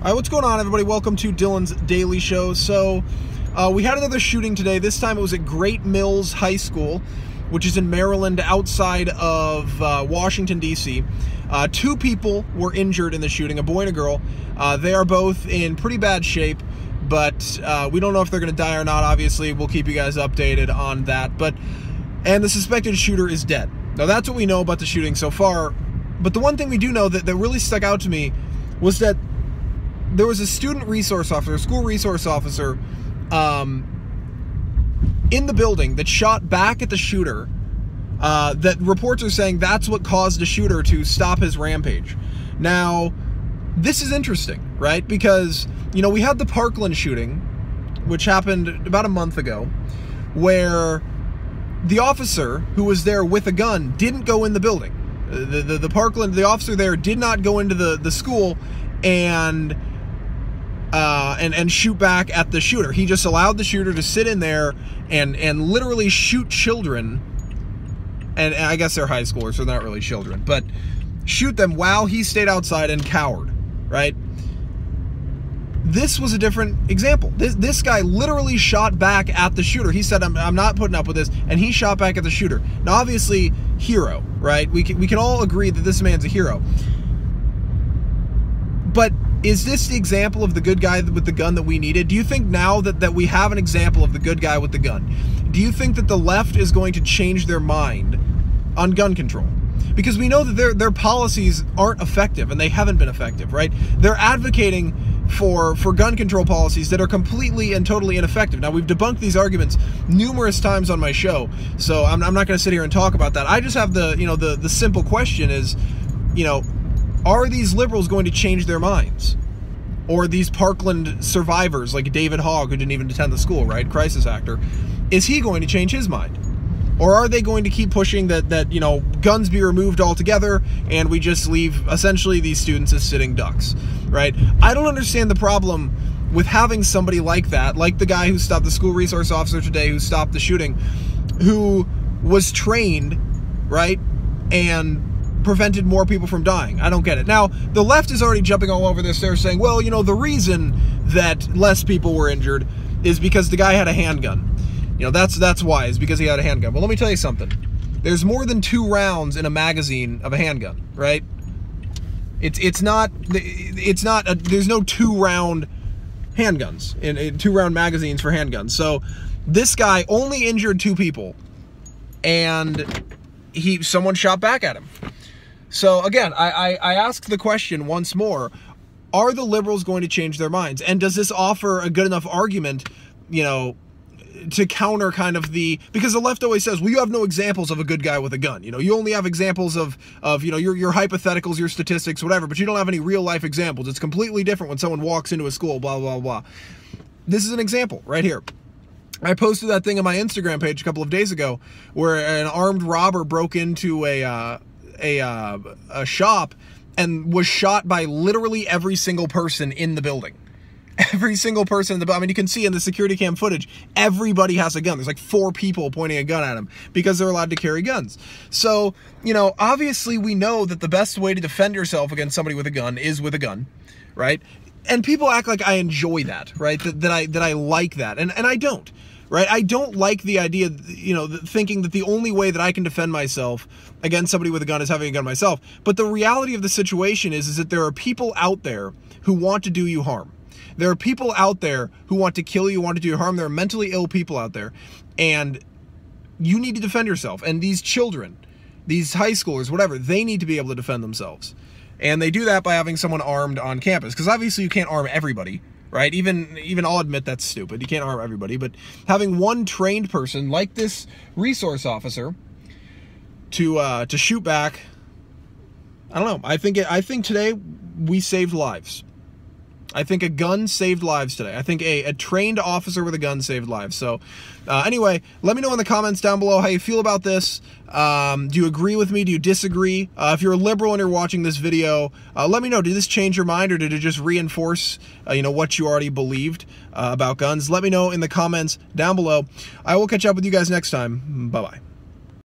All right, what's going on, everybody? Welcome to Dylan's Daily Show. So, we had another shooting today. This time it was at Great Mills High School, which is in Maryland, outside of Washington, D.C. Two people were injured in the shooting, a boy and a girl. They are both in pretty bad shape, but we don't know if they're going to die or not. Obviously, we'll keep you guys updated on that. And the suspected shooter is dead. Now, that's what we know about the shooting so far. But the one thing we do know that really stuck out to me was that there was a student resource officer, a school resource officer, in the building that shot back at the shooter. That reports are saying that's what caused the shooter to stop his rampage. Now, this is interesting, right? Because, you know, we had the Parkland shooting, which happened about a month ago, where the officer who was there with a gun didn't go in the building. The officer there did not go into the school and shoot back at the shooter. He just allowed the shooter to sit in there and literally shoot children. And I guess they're high schoolers, so they're not really children, but shoot them while he stayed outside and cowered, right? This was a different example. This guy literally shot back at the shooter. He said, I'm not putting up with this, and he shot back at the shooter. Now, obviously, hero, right? We can all agree that this man's a hero. But is this the example of the good guy with the gun that we needed? Do you think now that we have an example of the good guy with the gun, do you think that the left is going to change their mind on gun control? Because we know that their policies aren't effective, and they haven't been effective, right? They're advocating for gun control policies that are completely and totally ineffective. Now, we've debunked these arguments numerous times on my show, so I'm not going to sit here and talk about that. I just have the simple question is, are these liberals going to change their minds? Or these Parkland survivors like David Hogg, who didn't even attend the school, right? Crisis actor. Is he going to change his mind? Or are they going to keep pushing that guns be removed altogether and we just leave essentially these students as sitting ducks, right? I don't understand the problem with having somebody like that, like the guy who stopped the school resource officer today, who stopped the shooting, who was trained, right? And prevented more people from dying. I don't get it. Now, the left is already jumping all over this. They're saying, well, the reason that less people were injured is because the guy had a handgun. That's why, is because he had a handgun. Well, let me tell you something. There's more than 2 rounds in a magazine of a handgun, right? There's no 2-round handguns in 2-round magazines for handguns. So this guy only injured 2 people, and someone shot back at him. So again, I ask the question once more, are the liberals going to change their minds? And does this offer a good enough argument, to counter kind of because the left always says, well, you have no examples of a good guy with a gun. You only have examples of your hypotheticals, your statistics, whatever, but you don't have any real life examples. It's completely different when someone walks into a school, blah, blah, blah. This is an example right here. I posted that thing on my Instagram page a couple of days ago where an armed robber broke into a shop and was shot by literally every single person in the building. Every single person in the building. I mean, you can see in the security cam footage, everybody has a gun. There's like 4 people pointing a gun at him because they're allowed to carry guns. So, obviously we know that the best way to defend yourself against somebody with a gun is with a gun, right? And people act like I enjoy that, right? That I like that. And I don't. Right? I don't like the idea, thinking that the only way that I can defend myself against somebody with a gun is having a gun myself. But the reality of the situation is that there are people out there who want to do you harm. There are people out there who want to kill you, want to do you harm. There are mentally ill people out there. And you need to defend yourself. And these children, these high schoolers, whatever, they need to be able to defend themselves. And they do that by having someone armed on campus. Because obviously you can't arm everybody. Right? Even I'll admit that's stupid. You can't arm everybody, but having one trained person like this resource officer to shoot back, I don't know. I think today we saved lives. I think a gun saved lives today. I think a trained officer with a gun saved lives. So anyway, let me know in the comments down below how you feel about this. Do you agree with me? Do you disagree? If you're a liberal and you're watching this video, let me know. Did this change your mind, or did it just reinforce what you already believed about guns? Let me know in the comments down below. I will catch up with you guys next time. Bye-bye.